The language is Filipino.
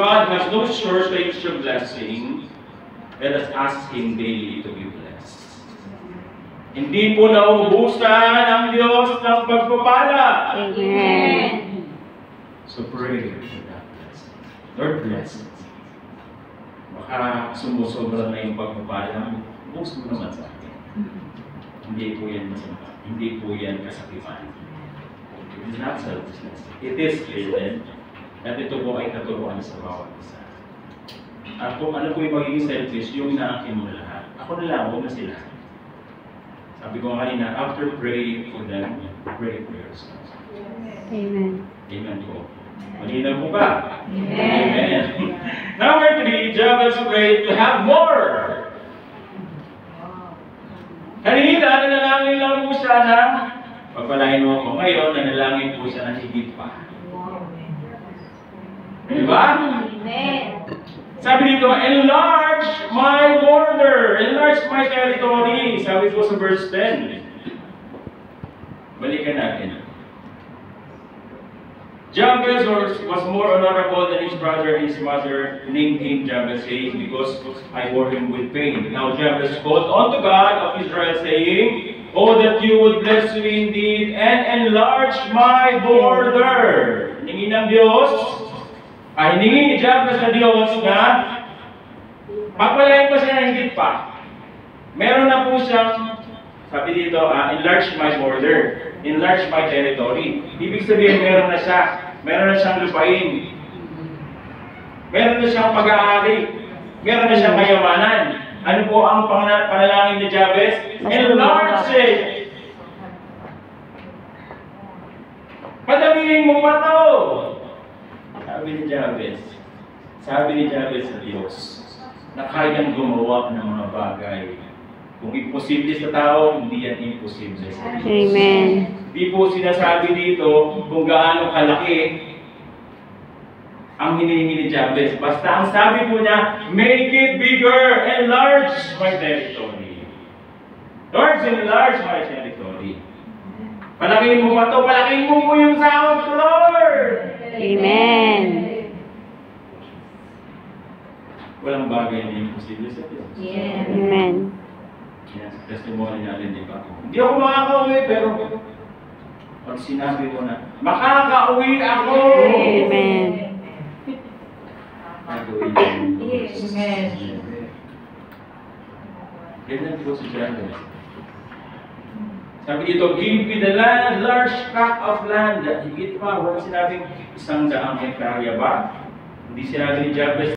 God has no shortage of blessing, let us ask Him daily to be blessed. Hindi po nauubusan ang Diyos ng pagpapala. Amen. So pray for that blessing. Lord, bless it. Baka sumusobra na yung pagpapala, bukas mo naman sa akin. Hindi po yan masama. Hindi po yan kasakipan. It is not selfishness. It is clear then at ito po ay katuruan sa bawat isa. At kung ano po yung magiging selfish, yung inaakin mo lahat. Ako na lang, huwag na sila. Sabi ko kanina, after praying for them, pray for yourself. Amen. Amen po. Malinaw po ba? Amen. Amen. Number 3, Jabez prayed to have more. Kanina, nanalangin lang po siya na pagpalain mo ako. Ngayon, nanalangin po siya na higit pa. Diba? Amen. Sabi dito, enlarge my border, enlarge my territory. Sabi po sa verse 10. Balikan natin. Jabez was more honorable than his brother and his mother, named him Jabez, saying, because I bore him with pain. Now Jabez called unto God of Israel, saying, oh, that you would bless me indeed and enlarge my border. Hiningi ng Diyos, hiningi ni Jabez sa Diyos na pagpalain pa siya ng higit pa. Meron na po siyang, sabi dito, enlarge my border. Enlarge my territory. Ibig sabihin, meron na siya. Meron na siyang lupain. Meron na siyang pag-aari. Meron na siyang kayamanan. Ano po ang panalangin ni Jabez? Enlarge it! Padamihin mo pa to! Sabi ni Jabez sa Diyos, na kayang gumawa ng mga bagay. Kung imposible sa tao, hindi yan imposible sa Diyos. Amen. Di po sinasabi dito kung gaano kalaki ang hinihingi ni Jabez. Basta ang sabi po niya, make it bigger, enlarge my territory. Lord, enlarge my territory. Palakihin mo ba ito? Palakihin mo po yung sahod ko, Lord! Amen. Walang bagay na imposible sa Diyos. Yes. Amen. Yes, testimony natin, di ba? Hindi ako makaka-uwi, pero pag sinabi mo na, makaka-uwi ako! Amen. Gagawin mo. Yes. Amen. Ganyan po si Jabez. Sabi dito, give me the land, large tract of land. Higit pa, walang sinabing 100 hektarya ba? Hindi sinabi ni Jabez